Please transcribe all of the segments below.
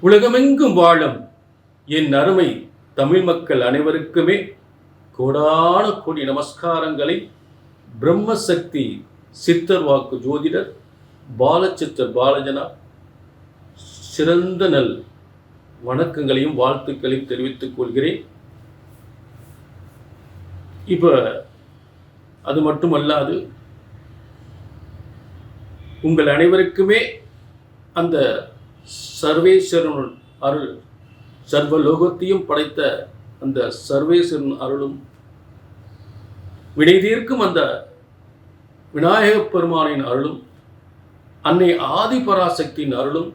உலகமெங்கும் வாழும் என் அருமை தமிழ் மக்கள் அனைவருக்குமே கோடான கோடி நமஸ்காரங்களை பிரம்மசக்தி சித்தர் வாக்கு ஜோதிடர் பாலச்சித்தர் பாலஜனா சிறந்த நல் வணக்கங்களையும் வாழ்த்துக்களையும் தெரிவித்துக் கொள்கிறேன். இப்போ அது மட்டுமல்லாது உங்கள் அனைவருக்குமே அந்த சர்வேஸ்வரன் அருள், சர்வலோகத்தையும் படைத்த அந்த சர்வேஸ்வரன் அருளும், வினை தீர்க்கும் அந்த விநாயகப் பெருமானின் அருளும், அன்னை ஆதிபராசக்தியின் அருளும்,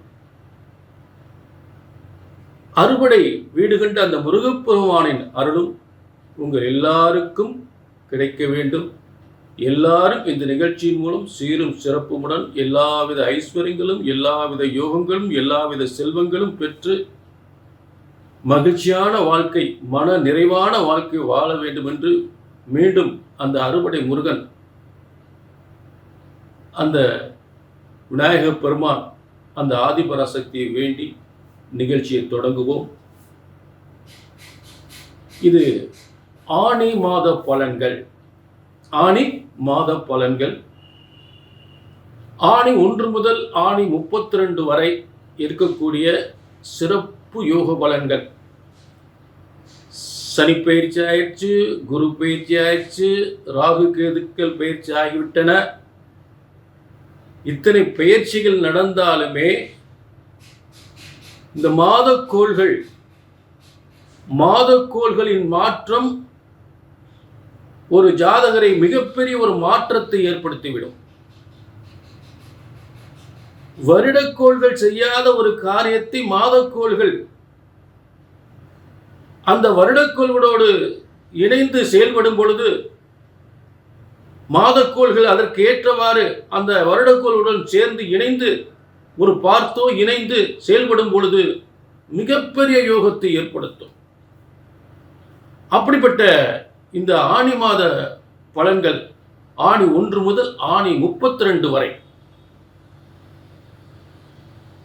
அறுபடை வீடு கண்ட அந்த முருகப்பெருமானின் அருளும் உங்கள் எல்லாருக்கும் கிடைக்க வேண்டும். எல்லாரும் இந்த நிகழ்ச்சியின் மூலம் சீரும் சிறப்புமுடன் எல்லாவித ஐஸ்வர்யங்களும், எல்லாவித யோகங்களும், எல்லாவித செல்வங்களும் பெற்று மகிழ்ச்சியான வாழ்க்கை, மன நிறைவான வாழ்க்கை வாழ வேண்டும் என்று மீண்டும் அந்த அறுபடை முருகன், அந்த விநாயகப் பெருமான், அந்த ஆதிபராசக்தியை வேண்டி நிகழ்ச்சியை தொடங்குவோம். இது ஆனி மாத பலன்கள். ஆனி மாத பலன்கள் ஆனி 1 முதல் ஆனி 32 வரை இருக்கக்கூடிய சிறப்பு யோக பலன்கள். சனி பயிற்சி ஆயிடுச்சு, குரு பயிற்சி ஆயிடுச்சு, ராகு கேதுக்கள் பயிற்சி ஆகிவிட்டன. இத்தனை பயிற்சிகள் நடந்தாலுமே இந்த மாதக்கோள்களின் மாற்றம் ஒரு ஜாதகரை மிகப்பெரிய ஒரு மாற்றத்தை ஏற்படுத்திவிடும். வருடக்கோள்கள் செய்யாத ஒரு காரியத்தை மாதக்கோள்கள் அந்த வருடக்கோள்களோடு இணைந்து செயல்படும் பொழுது, மாதக்கோள்கள் அதற்கு ஏற்றவாறு அந்த வருடக்கோளுடன் சேர்ந்து இணைந்து ஒரு பார்த்தோ இணைந்து செயல்படும் பொழுது மிகப்பெரிய யோகத்தை ஏற்படுத்தும். அப்படிப்பட்ட இந்த ஆனி மாத பலன்கள் ஆனி 1 முதல் ஆனி 32 வரை.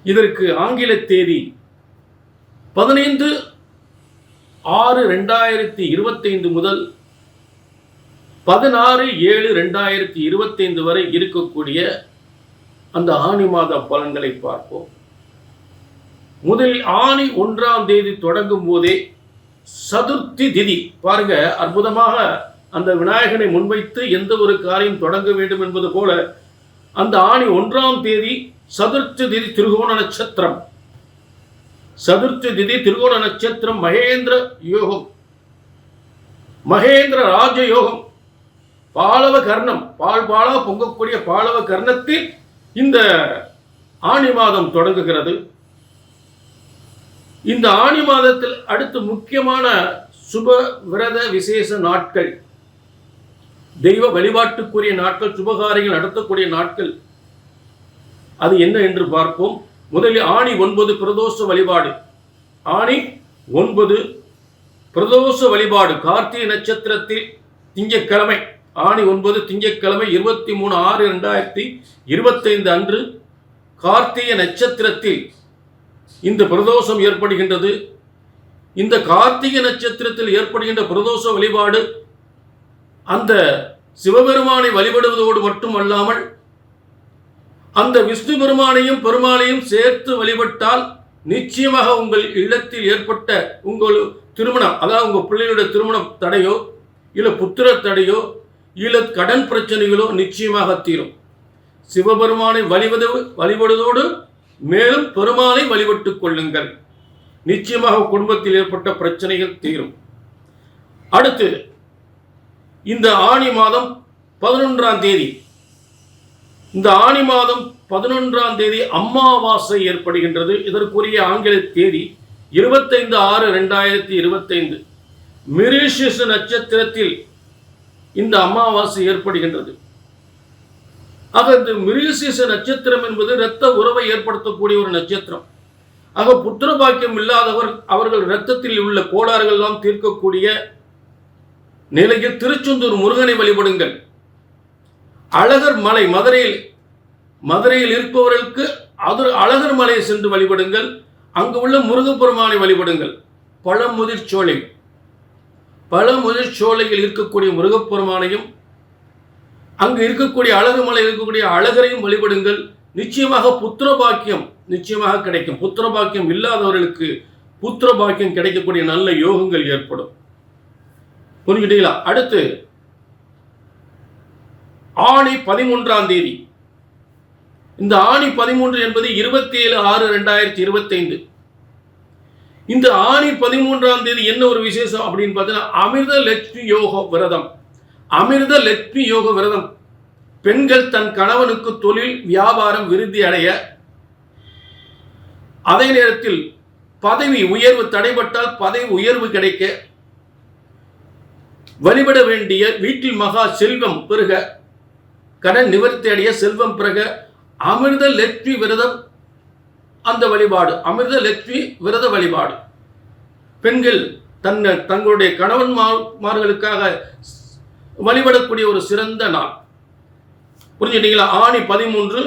இதற்கு ஆங்கில தேதி 15/6/2025 முதல் 16/7/2025 வரை இருக்கக்கூடிய அந்த ஆனி மாத பலன்களை பார்ப்போம். முதலில் ஆனி 1ஆம் தேதி தொடங்கும் போதே சதுர்த்தி திதி பாருங்க, அற்புதமாக அந்த விநாயகனை முன்வைத்து எந்த ஒரு காரியம் தொடங்க வேண்டும் என்பது போல அந்த ஆனி 1ஆம் தேதி சதுர்த்தி திதி திருகோண நட்சத்திரம். சதுர்த்தி திதி திருகோண நட்சத்திரம் மகேந்திர யோகம், மகேந்திர ராஜ யோகம், பாலவ கர்ணம், பாலா பொங்கக்கூடிய பாலவ கர்ணத்தில் இந்த ஆனி மாதம் தொடங்குகிறது. இந்த ஆனி மாதத்தில் அடுத்து முக்கியமான சுப விரத விசேஷ நாட்கள், தெய்வ வழிபாட்டுக்குரிய நாட்கள், சுபகாரியங்கள் நடத்தக்கூடிய நாட்கள் அது என்ன என்று பார்ப்போம். முதலில் ஆனி 9 பிரதோஷ வழிபாடு. ஆனி 9 பிரதோஷ வழிபாடு கார்த்திகை நட்சத்திரத்தில் திங்கட்கிழமை, ஆனி 9 திங்கட்கிழமை 23/6/2025 அன்று கார்த்திகை நட்சத்திரத்தில் இந்த பிரதோஷம் ஏற்படுகின்றது. இந்த கார்த்திகை நட்சத்திரத்தில் ஏற்படுகின்ற பிரதோஷ வழிபாடு அந்த சிவபெருமானை வழிபடுவதோடு மட்டுமல்லாமல் அந்த விஷ்ணு பெருமானையும் பெருமாளையும் சேர்த்து வழிபட்டால் நிச்சயமாக உங்கள் இல்லத்தில் ஏற்பட்ட உங்கள் திருமணம், அதாவது உங்கள் பிள்ளைகளுடைய திருமணம் தடையோ இல்லை புத்திர தடையோ இல்லை கடன் பிரச்சனைகளோ நிச்சயமாக தீரும். சிவபெருமானை வழிபடுவதோடு மேலும் பெருமாளை வழிபட்டுக் கொள்ளுங்கள், நிச்சயமாக குடும்பத்தில் ஏற்பட்ட பிரச்சனைகள் தீரும். அடுத்து இந்த ஆனி மாதம் 11ஆம் தேதி, இந்த ஆனி மாதம் 11ஆம் தேதி அமாவாசை ஏற்படுகின்றது. இதற்குரிய ஆங்கில தேதி 25/6/2025 மிருகசீரிஷ நட்சத்திரத்தில் இந்த அமாவாசை ஏற்படுகின்றது. ஆக இந்த மிருகசீரிஷ நட்சத்திரம் என்பது இரத்த உறவை ஏற்படுத்தக்கூடிய ஒரு நட்சத்திரம். ஆக புத்திர பாக்கியம் இல்லாதவர், அவர்கள் இரத்தத்தில் உள்ள கோளாறுகள் எல்லாம் தீர்க்கக்கூடிய நிலையில் திருச்செந்தூர் முருகனை வழிபடுங்கள். அழகர் மலை மதுரையில் இருப்பவர்களுக்கு அழகர் மலையை சென்று வழிபடுங்கள். அங்கு உள்ள முருகப்பெருமானை வழிபடுங்கள். பழமுதிர் சோலையில் இருக்கக்கூடிய முருகப்பெருமானையும் அங்கு இருக்கக்கூடிய அழகுமலை இருக்கக்கூடிய அழகரையும் வழிபடுங்கள். நிச்சயமாக புத்திர பாக்கியம் நிச்சயமாக கிடைக்கும். புத்திர பாக்கியம் இல்லாதவர்களுக்கு புத்திர பாக்கியம் கிடைக்கக்கூடிய நல்ல யோகங்கள் ஏற்படும். புரிஞ்சுட்டீங்களா? அடுத்து ஆணி 13ஆம் தேதி. இந்த ஆணி 13 என்பது 27/6/2025. இந்த ஆணி 13ஆம் தேதி என்ன ஒரு விசேஷம் அப்படின்னு பார்த்தீங்கன்னா, அமிர்த லட்சுமி யோக விரதம். அமிர்த லட்சுமி யோக விரதம். பெண்கள் தன் கணவனுக்கு தொழில் வியாபாரம் விருத்தி அடைய, அதே நேரத்தில் பதவி உயர்வு தடைபட்டால் பதவி உயர்வு கிடைக்க, வழிபட வேண்டிய வீட்டில் மகா செல்வம் பெருக, கடன் நிவர்த்தி அடைய, செல்வம் பெருக அமிர்த லட்சுமி விரதம். அந்த வழிபாடு அமிர்த லட்சுமி விரத வழிபாடு. பெண்கள் தங்களுடைய கணவன்மார்களுக்காக வழிபடக்கூடிய ஒரு சிறந்த நாள். புரிஞ்சுட்டீங்களா? ஆணி 13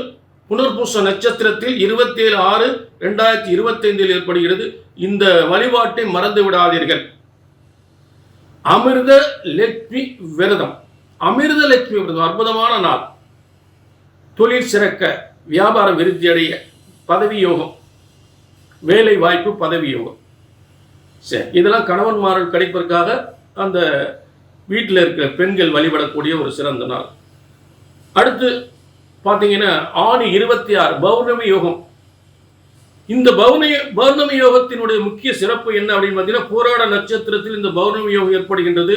புனர்பூச நட்சத்திரத்தில் 27/6/2025 ஏற்படுகிறது. இந்த வழிபாட்டை மறந்து விடாதீர்கள். அமிர்த லட்சுமி விரதம். அமிர்த லட்சுமி விரதம் அற்புதமான நாள். தொழில் சிறக்க, வியாபாரம் விருத்தி அடைய, பதவி யோகம், வேலை வாய்ப்பு, பதவி யோகம். சரி, இதெல்லாம் கணவன்மார்கள் கிடைப்பதற்காக அந்த வீட்டில் இருக்கிற பெண்கள் வழிபடக்கூடிய ஒரு சிறந்த நாள். அடுத்து பார்த்தீங்கன்னா ஆணி 26 பௌர்ணமி யோகம். இந்த பௌர்ணமி யோகத்தினுடைய முக்கிய சிறப்பு என்ன அப்படின்னு பார்த்தீங்கன்னா, போராட நட்சத்திரத்தில் இந்த பௌர்ணமி யோகம் ஏற்படுகின்றது.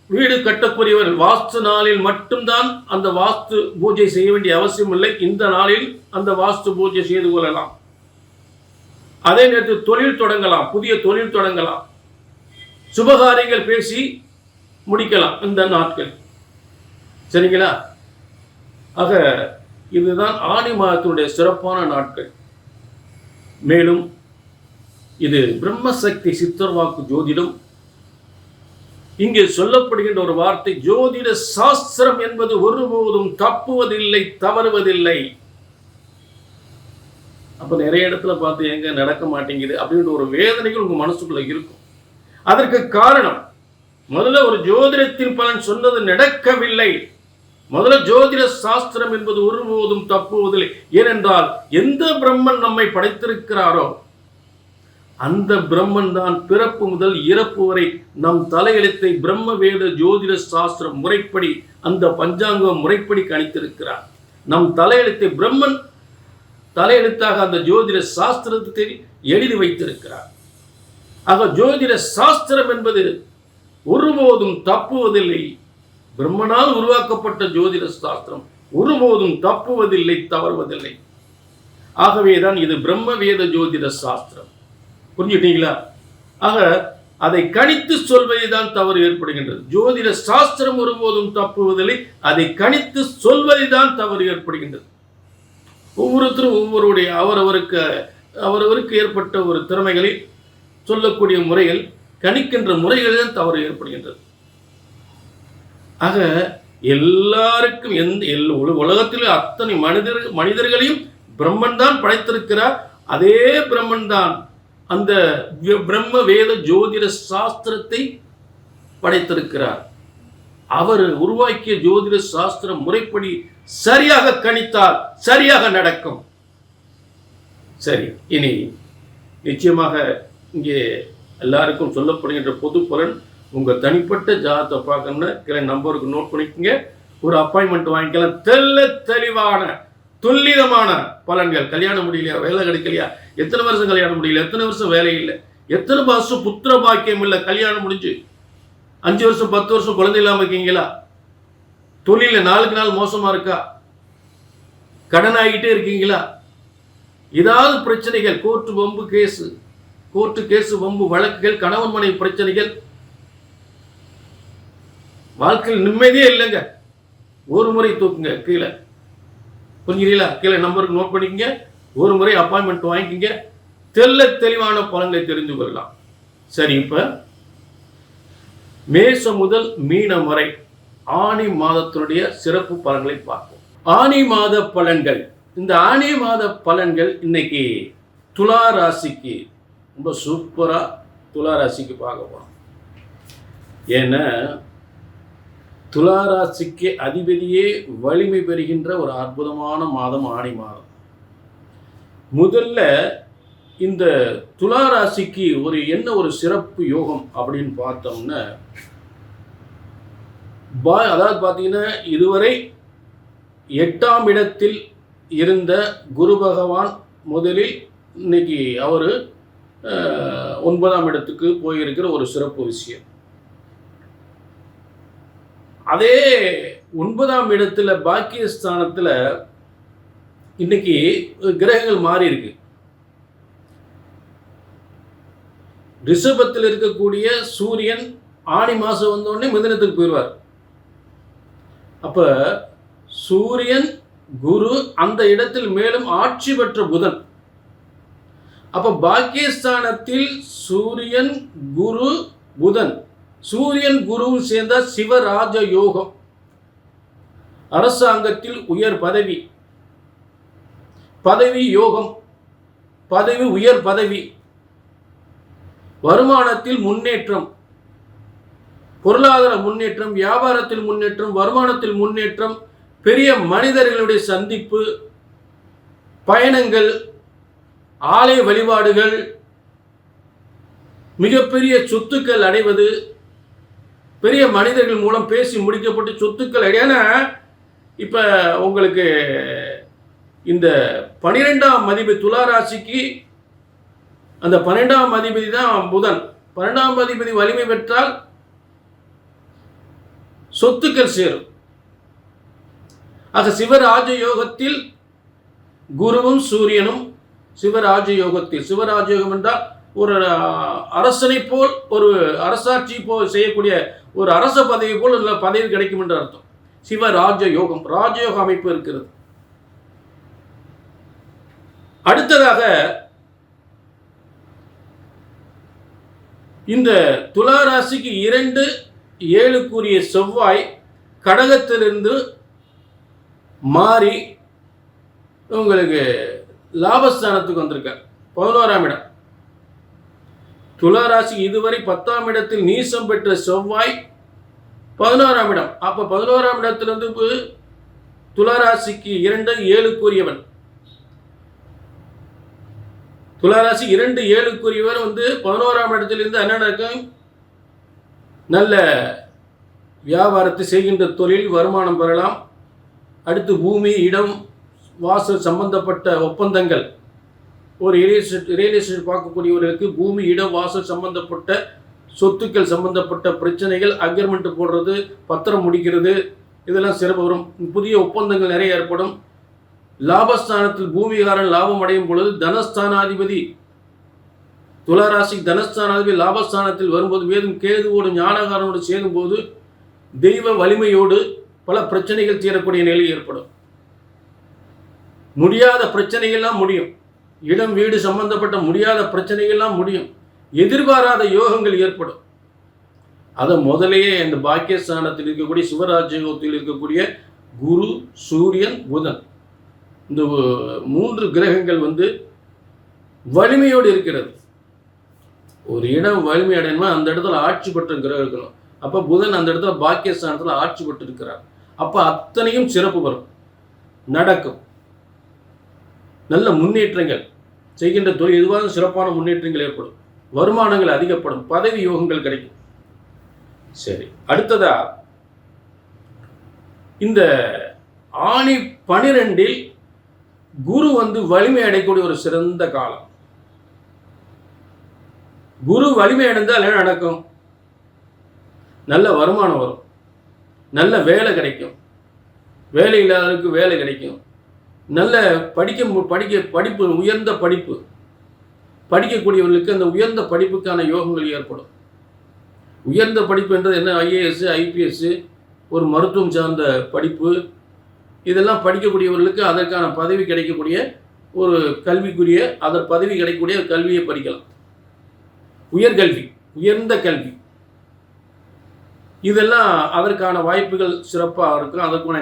வீடு கட்டக்கூடியவர் வாஸ்து நாளில் மட்டும்தான் அந்த வாஸ்து பூஜை செய்ய வேண்டிய அவசியம் இல்லை. இந்த நாளில் அந்த வாஸ்து பூஜை செய்து கொள்ளலாம். அதே நேரத்தில் தொழில் தொடங்கலாம், புதிய தொழில் தொடங்கலாம், சுபகாரியங்கள் பேசி முடிக்கலாம் இந்த நாட்கள். சரிங்களா? ஆக இதுதான் ஆணி மாதத்தினுடைய சிறப்பான நாட்கள். மேலும் இது பிரம்மசக்தி சித்தர்வாக்கு ஜோதிடம். இங்கே சொல்லப்படுகின்ற ஒரு வார்த்தை, ஜோதிட சாஸ்திரம் என்பது ஒருபோதும் தப்புவதில்லை, தவறுவதில்லை. அப்ப நிறைய இடத்துல பார்த்து எங்க நடக்க மாட்டேங்குது அப்படின்ற ஒரு வேதனைகள் உங்க மனசுக்குள்ள இருக்கும். அதற்கு காரணம், முதல்ல ஒரு ஜோதிடத்தின் பலன் சொன்னது நடக்கவில்லை. முதல்ல ஜோதிட சாஸ்திரம் என்பது ஒருபோதும் தப்புவதில்லை. ஏனென்றால் எந்த பிரம்மன் நம்மை படைத்திருக்கிறாரோ அந்த பிரம்மன் தான் பிறப்பு முதல் இறப்பு வரை நம் தலையெழுத்தை பிரம்ம வேத ஜோதிட சாஸ்திரம் முறைப்படி, அந்த பஞ்சாங்கம் முறைப்படி கணித்திருக்கிறார். நம் தலையெழுத்தை பிரம்மன் தலையெழுத்தாக அந்த ஜோதிட சாஸ்திரத்தை எழுதி வைத்திருக்கிறார். ஆக ஜோதிட சாஸ்திரம் என்பது ஒருபோதும் தப்புவதில்லை. பிரம்மனால் உருவாக்கப்பட்ட ஜோதிட சாஸ்திரம் ஒருபோதும் தப்புவதில்லை, தவறுவதில்லை. ஆகவேதான் இது பிரம்ம வேத ஜோதிட சாஸ்திரம். புரிஞ்சுட்டீங்களா? ஆக அதை கணித்து சொல்வதுதான் தவறு ஏற்படுகின்றது. ஜோதிட சாஸ்திரம் ஒருபோதும் தப்புவதில்லை, அதை கணித்து சொல்வதுதான் தவறு ஏற்படுகின்றது. ஒவ்வொருத்தரும் ஒவ்வொருடைய அவரவருக்கு ஏற்பட்ட ஒரு திறமைகளில் சொல்லக்கூடிய முறைகள், கணிக்கின்ற முறைகளில் தான் தவறு ஏற்படுகின்றது. ஆக எல்லாருக்கும் உலகத்தில் அத்தனை மனிதர்களையும் பிரம்மன் தான் படைத்திருக்கிறார். அதே பிரம்மன் தான் அந்த பிரம்ம வேத ஜோதிட சாஸ்திரத்தை படைத்திருக்கிறார். அவர் உருவாக்கிய ஜோதிட சாஸ்திரம் முறைப்படி சரியாக கணித்தால் சரியாக நடக்கும். சரி, இனி நிச்சயமாக இங்கே எல்லாருக்கும் சொல்லப்படுகின்ற பொது பலன். உங்க தனிப்பட்ட ஜாதகத்தை பார்க்கணும்னா கீழே நம்பருக்கு நோட் பண்ணிக்கோங்க. ஒரு அப்பாயின்மெண்ட் வாங்கிக்கலாம். தெளிவான துல்லிதமான பலன்கள். கல்யாணம் முடியலையா, வேலை கிடைக்கலையா, எத்தனை வருஷம் கல்யாணம் முடியல, எத்தனை வருஷம் வேலை இல்லை, எத்தனை வருஷம் புத்திர பாக்கியம் இல்லை, கல்யாணம் முடிஞ்சு 5 வருஷம் 10 வருஷம் குழந்தை இல்லாமல் இருக்கீங்களா, தொழில நாளுக்கு நாள் மோசமா இருக்கா, கடன் ஆகிட்டே இருக்கீங்களா, ஏதாவது பிரச்சனைகள், கோர்ட்டு கேஸ் வம்பு வழக்குகள், கணவன் மனைவி பிரச்சனைகள், வாழ்க்கையில் நிம்மதியே இல்லைங்க. ஒரு முறை தூக்குங்க கீழே. புரிஞ்சுங்களா? கீழே நம்பருக்கு நோட் பண்ணிக்கங்க. ஒரு முறை அப்பாயின்மெண்ட் வாங்கிக்கங்க. தெளிவான பலன்களை தெரிந்து கொள்ளலாம். சரி, இப்ப மேசம் முதல் மீனம் வரை ஆணி மாதத்தினுடைய சிறப்பு பலன்களை பார்ப்போம். ஆணி மாத பலன்கள். இந்த ஆனி மாத பலன்கள் இன்னைக்கு துலா ராசிக்கு ரொம்ப சூப்பராக துலா ராசிக்கு பார்க்க போகிறோம். ஏன்னா துலா ராசிக்கு அதிபதியே வலிமை பெறுகின்ற ஒரு அற்புதமான மாதம் ஆனி மாதம். முதல்ல இந்த துலா ராசிக்கு ஒரு சிறப்பு யோகம் அப்படின்னு பார்த்தோம்னா, அதாவது பார்த்தீங்கன்னா இதுவரை 8ஆம் இடத்தில் இருந்த குரு பகவான் முதலில் இன்னைக்கு அவர் 9ஆம் இடத்துக்கு போயிருக்கிற ஒரு சிறப்பு விஷயம். அதே 9ஆம் இடத்துல பாக்கியஸ்தானத்தில் இன்னைக்கு கிரகங்கள் மாறி இருக்கு. ரிஷபத்தில் இருக்கக்கூடிய சூரியன் ஆனி மாதம் வந்தோடனே மிதுனத்துக்கு போயிடுவார். அப்போ சூரியன் குரு அந்த இடத்தில் மேலும் ஆட்சி பெற்ற புதன். அப்போ பாக்கியஸ்தானத்தில் சூரியன் குரு புதன், சூரியன் குருவும் சேர்ந்த சிவராஜ யோகம். அரசாங்கத்தில் உயர் பதவி, பதவி யோகம், பதவி உயர் பதவி, வருமானத்தில் முன்னேற்றம், பொருளாதார முன்னேற்றம், வியாபாரத்தில் முன்னேற்றம், வருமானத்தில் முன்னேற்றம், பெரிய மனிதர்களுடைய சந்திப்பு, பயணங்கள், ஆலய வழிபாடுகள், மிகப்பெரிய சொத்துக்கள் அடைவது, பெரிய மனிதர்கள் மூலம் பேசி முடிக்கப்பட்டு சொத்துக்கள் அடையான. இப்போ உங்களுக்கு இந்த 12ஆம் அதிபதி துலா ராசிக்கு அந்த 12ஆம் அதிபதி தான் புதன். 12ஆம் அதிபதி வலிமை பெற்றால் சொத்துக்கள் சேரும். ஆக சிவராஜ யோகத்தில் குருவும் சூரியனும் சிவராஜ யோகத்தில், சிவராஜ யோகம் என்றால் ஒரு அரசனை போல், ஒரு அரசாட்சி போல் செய்யக்கூடிய ஒரு அரச பதவி போல் பதவி கிடைக்கும் என்று அர்த்தம். சிவராஜ யோகம், ராஜயோக அமைப்பு இருக்கிறது. அடுத்ததாக இந்த துலா ராசிக்கு 2-7 செவ்வாய் கடகத்திலிருந்து மாறி உங்களுக்கு லாபஸ்தானத்துக்கு வந்திருக்கார், 11ஆம் இடம். துலா ராசிக்கு இதுவரை 10ஆம் இடத்தில் நீசம் பெற்ற செவ்வாய் 11ஆம் இடம். அப்போ 11ஆம் இடத்திலிருந்து துலா ராசிக்கு 2-7 துளாராசி 2-7 11ஆம் இடத்திலிருந்து என்ன நடக்கும்? நல்ல வியாபாரத்தை செய்கின்ற தொழில், வருமானம் பெறலாம். அடுத்து பூமி, இடம், வாசல் சம்பந்தப்பட்ட ஒப்பந்தங்கள், ஒரு ரியல் எஸ்டேட் பார்க்கக்கூடியவர்களுக்கு பூமி, இடம், வாசல் சம்பந்தப்பட்ட சொத்துக்கள் சம்பந்தப்பட்ட பிரச்சனைகள், அக்ரிமெண்ட் போடுறது, பத்திரம் முடிக்கிறது, இதெல்லாம் சிறப்பு வரும். புதிய ஒப்பந்தங்கள் நிறைய ஏற்படும். லாபஸ்தானத்தில் பூமிகாரன் லாபம் அடையும் பொழுது தனஸ்தானாதிபதி துளாராசிக்கு தனஸ்தானாதிபதி லாபஸ்தானத்தில் வரும்போது, மேலும் கேதுவோடு ஞானகாரனோடு சேரும்போது தெய்வ வலிமையோடு பல பிரச்சனைகள் தீரக்கூடிய நிலை ஏற்படும். முடியாத பிரச்சனைகள்லாம் முடியும். இடம் வீடு சம்பந்தப்பட்ட முடியாத பிரச்சனைகள்லாம் முடியும். எதிர்பாராத யோகங்கள் ஏற்படும். அதை முதலையே இந்த பாக்கியஸ்தானத்தில் இருக்கக்கூடிய சிவராஜயோகத்தில் இருக்கக்கூடிய குரு, சூரியன், புதன், இந்த 3 கிரகங்கள் வலிமையோடு இருக்கிறது. ஒரு இடம் வலிமை அடையணுமா அந்த இடத்துல ஆட்சி பெற்ற கிரகம் இருக்கணும். அப்போ புதன் அந்த இடத்துல பாக்கியஸ்தானத்தில் ஆட்சி பெற்று இருக்கிறார். அப்போ அத்தனையும் சிறப்பு வரும், நடக்கும். நல்ல முன்னேற்றங்கள் செய்கின்ற தொழில் எதுவாக சிறப்பான முன்னேற்றங்கள் ஏற்படும். வருமானங்கள் அதிகப்படும். பதவி யோகங்கள் கிடைக்கும். சரி, அடுத்ததா இந்த ஆணி 12 குரு வலிமை அடையக்கூடிய ஒரு சிறந்த காலம். குரு வலிமை அடைந்தால் என்ன நடக்கும்? நல்ல வருமானம் வரும், நல்ல வேலை கிடைக்கும், வேலை இல்லாதவருக்கு வேலை கிடைக்கும், நல்ல படிப்பு, உயர்ந்த படிப்பு படிக்கக்கூடியவர்களுக்கு அந்த உயர்ந்த படிப்புக்கான யோகங்கள் ஏற்படும். உயர்ந்த படிப்பு என்றது என்ன? ஐஏஎஸ், ஐபிஎஸ், ஒரு மருத்துவம் சார்ந்த படிப்பு, இதெல்லாம் படிக்கக்கூடியவர்களுக்கு அதற்கான பதவி கிடைக்கக்கூடிய ஒரு கல்விக்குரிய அதன் பதவி கிடைக்கக்கூடிய கல்வியை படிக்கலாம். உயர்கல்வி, உயர்ந்த கல்வி. இதெல்லாம் அதற்கான வாய்ப்புகள் சிறப்பாக இருக்கும். அதற்கான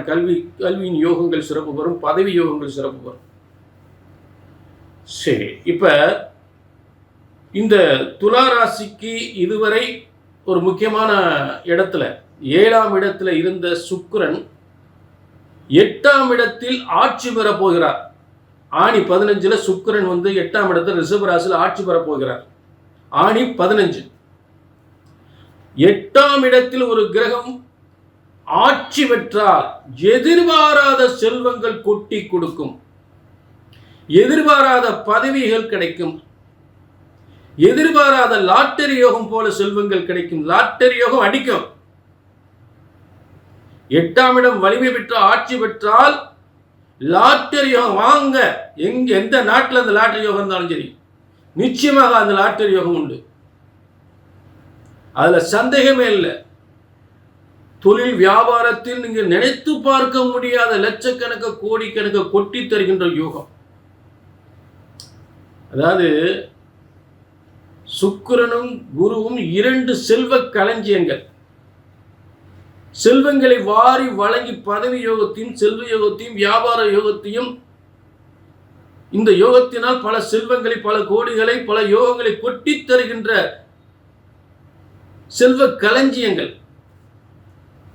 கல்வியின் யோகங்கள் சிறப்பு வரும், பதவி யோகங்கள் சிறப்பு வரும். சரி, இப்போ இந்த துலா ராசிக்கு இதுவரை ஒரு முக்கியமான இடத்துல 7ஆம் இடத்துல இருந்த சுக்கிரன் 8ஆம் இடத்தில் ஆட்சி பெற போகிறார். ஆணி 15 சுக்கிரன் 8ஆம் இடத்தில் ரிஷப ராசியில் ஆட்சி பெற போகிறார். ஆணி 15. 8ஆம் இடத்தில் ஒரு கிரகம் ஆட்சி பெற்றால் எதிர்பாராத செல்வங்கள் கொட்டி கொடுக்கும், எதிர்பாராத பதவிகள் கிடைக்கும், எதிர்பாராத லாட்டரி யோகம் போல செல்வங்கள் கிடைக்கும். லாட்டரி யோகம் அடிக்கும். 8ஆம் இடம் வலிமை பெற்ற ஆட்சி பெற்றால் லாட்டரி யோகம் வாங்க. எந்த நாட்டில் அந்த லாட்டரி யோகம் இருந்தாலும் சரி, நிச்சயமாக அந்த லாட்டரி யோகம் உண்டு. அதுல சந்தேகமே இல்லை. தொழில் வியாபாரத்தில் நீங்க நினைத்து பார்க்க முடியாத லட்சக்கணக்க கோடிக்கணக்க கொட்டி தருகின்ற யோகம். அதாவது சுக்கிரனும் குருவும் 2 செல்வ களஞ்சியங்கள். செல்வங்களை வாரி வழங்கி பதவி யோகத்தையும் செல்வ யோகத்தையும் வியாபார யோகத்தையும், இந்த யோகத்தினால் பல செல்வங்களை, பல கோடிகளை, பல யோகங்களை கொட்டி தருகின்ற செல்வ களஞ்சியங்கள்.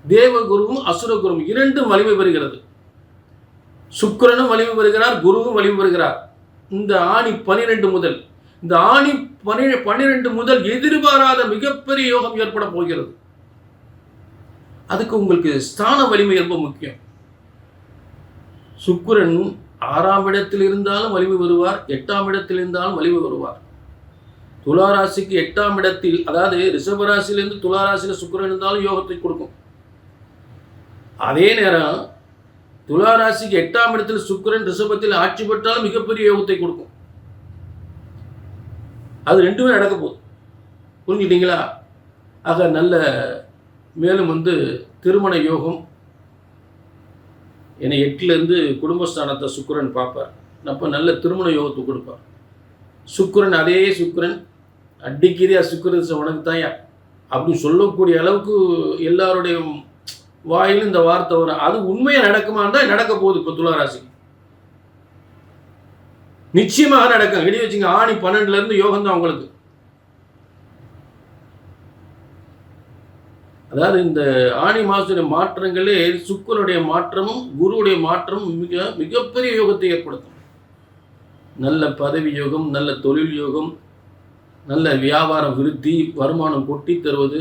தேவகுருவும் அசுரகுருவும் 2 வலிமை பெறுகிறது. சுக்கிரனும் வலிமை பெறுகிறார், குருவும் வலிமை பெறுகிறார். இந்த ஆணி 12 முதல், இந்த ஆணி 12 முதல் எதிர்பாராத மிகப்பெரிய யோகம் ஏற்பட போகிறது. அதுக்கு உங்களுக்கு ஸ்தான வலிமை ரொம்ப முக்கியம். சுக்கிரன் 6ஆம் இடத்தில் இருந்தாலும் வலிமை வருவார், 8ஆம் இடத்தில் இருந்தாலும் வலிமை வருவார். துலா ராசிக்கு 8ஆம் இடத்தில், அதாவது ரிஷப ராசியிலிருந்து துலா ராசியில் சுக்கிரன் இருந்தாலும் யோகத்தை கொடுக்கும். அதே நேரம் துலா ராசிக்கு 8ஆம் இடத்தில் சுக்கிரன் ரிஷபத்தில் ஆட்சி பெற்றாலும் மிகப்பெரிய யோகத்தை கொடுக்கும். அது ரெண்டுமே நடக்க போகுது. புரிஞ்சுட்டீங்களா? ஆக நல்ல மேலும் திருமண யோகம். என்னை 8லேருந்து குடும்பஸ்தானத்தை சுக்கிரன் பார்ப்பார். அப்போ நல்ல திருமண யோகத்தை கொடுப்பார். சுக்கிரன், அதே சுக்கிரன் அடிக்கடியா சுக்கிரன் உனக்கு தாயா அப்படி சொல்லக்கூடிய அளவுக்கு எல்லாருடைய வாயிலும் இந்த வார்த்தை வரும். அது உண்மையாக நடக்குமான்னு தான் நடக்க போகுது. இப்போ துலா ராசிக்கு நிச்சயமாக நடக்கும். எழுதி வச்சுங்க, ஆணி 12லேருந்து யோகம் தான் உங்களுக்கு. அதாவது இந்த ஆணி மாதத்துடைய மாற்றங்களே சுக்கிரனுடைய மாற்றமும் குருவுடைய மாற்றமும் மிகப்பெரிய யோகத்தை ஏற்படுத்தும். நல்ல பதவி யோகம், நல்ல தொழில் யோகம், நல்ல வியாபார விருத்தி, வருமானம் கொட்டி தருவது,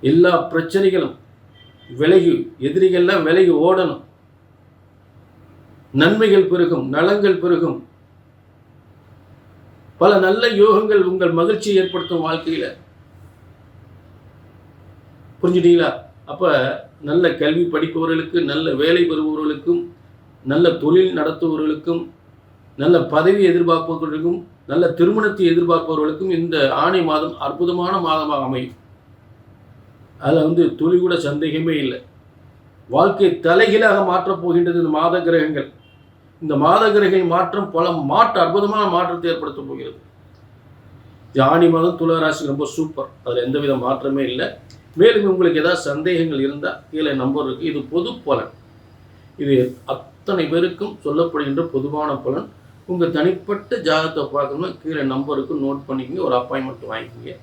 எல்லா பிரச்சனைகளும் விலகி, எதிரிகள்லாம் விலகி ஓடணும், நன்மைகள் பெருகும், நலங்கள் பெருகும், பல நல்ல யோகங்கள் உங்கள் மகிழ்ச்சியை ஏற்படுத்தும் வாழ்க்கையில். புரிஞ்சுட்டீங்களா? அப்போ நல்ல கல்வி படிப்பவர்களுக்கு, நல்ல வேலை பெறுபவர்களுக்கும், நல்ல தொழில் நடத்துபவர்களுக்கும், நல்ல பதவி எதிர்பார்ப்பவர்களுக்கும், நல்ல திருமணத்தை எதிர்பார்ப்பவர்களுக்கும் இந்த ஆணி மாதம் அற்புதமான மாதமாக அமையும். அதில் துளி கூட சந்தேகமே இல்லை. வாழ்க்கை தலைகீழாக மாற்றப் போகின்றது இந்த மாத கிரகங்கள். இந்த மாத கிரகங்கள் மாற்றம் பல அற்புதமான மாற்றத்தை ஏற்படுத்த போகிறது. ஆணி மாதம் துலா ராசி ரொம்ப சூப்பர். அதில் எந்தவித மாற்றமே இல்லை. மேலும் உங்களுக்கு ஏதாவது சந்தேகங்கள் இருந்தால் கீழே நம்பர் இருக்குது. இது பொது பலன். இது அத்தனை பேருக்கும் சொல்லப்படுகின்ற பொதுவான பலன். உங்கள் தனிப்பட்ட ஜாதகத்தை பார்க்கணும்னா கீழே நம்பருக்கு நோட் பண்ணிக்கங்க, ஒரு அப்பாயின்மெண்ட் வாங்கிக்கோங்க.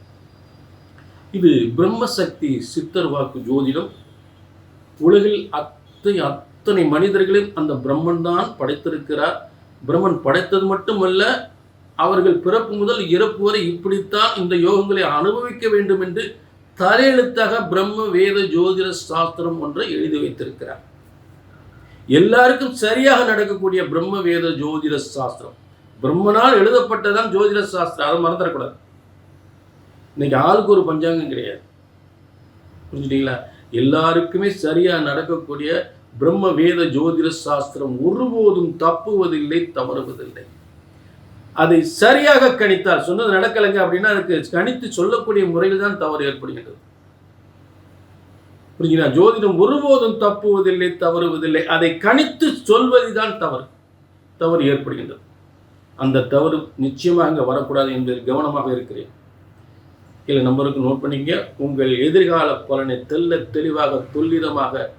இது பிரம்மசக்தி சித்தர் வாக்கு ஜோதிடம். உலகில் அத்தனை மனிதர்களையும் அந்த பிரம்மன் தான் படைத்திருக்கிறார். பிரம்மன் படைத்தது மட்டுமல்ல, அவர்கள் பிறப்பு முதல் இறப்பு வரை இப்படித்தான் இந்த யோகங்களை அனுபவிக்க வேண்டும் என்று தலையெழுத்தாக பிரம்ம வேத ஜோதிட சாஸ்திரம் ஒன்றை எழுதி வைத்திருக்கிறார். எல்லாருக்கும் சரியாக நடக்கக்கூடிய பிரம்ம வேத ஜோதிட சாஸ்திரம், பிரம்மனால் எழுதப்பட்டதான் ஜோதிட சாஸ்திரம். அதை மறந்துடக்கூடாது. இன்னைக்கு ஆளுக்கு ஒரு பஞ்சாங்கம் கிடையாது. புரிஞ்சுட்டீங்களா? எல்லாருக்குமே சரியாக நடக்கக்கூடிய பிரம்ம வேத ஜோதிட சாஸ்திரம் ஒருபோதும் தப்புவதில்லை, தவறுவதில்லை. அதை சரியாக கணித்தால், சொன்னது நடக்கலைங்க அப்படின்னா அதுக்கு கணித்து சொல்லக்கூடிய முறையில் தான் தவறு ஏற்படுகிறது. புரிஞ்சுங்களா? ஜோதிடம் ஒருபோதும் தப்புவதில்லை, தவறுவதில்லை. அதை கணித்து சொல்வதுதான் தவறு ஏற்படுகின்றது. அந்த தவறு நிச்சயமாக அங்கே வரக்கூடாது என்பதில் கவனமாக இருக்கிறேன். கீழே நம்பருக்கு நோட் பண்ணிங்க. உங்கள் எதிர்கால பலனை தெளிவாக துல்லிதமாக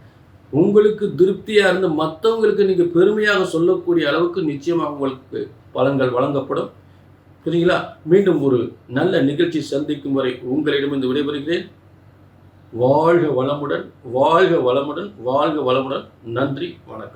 உங்களுக்கு திருப்தியாக இருந்து மற்றவங்களுக்கு நீங்கள் பெருமையாக சொல்லக்கூடிய அளவுக்கு நிச்சயமாக உங்களுக்கு பலன்கள் வழங்கப்படும். சரிங்களா? மீண்டும் ஒரு நல்ல நிகழ்ச்சி சந்திக்கும் வரை உங்களிடமிருந்து விடைபெறுகிறேன். வாழ்க வளமுடன், வாழ்க வளமுடன், வாழ்க வளமுடன். நன்றி, வணக்கம்.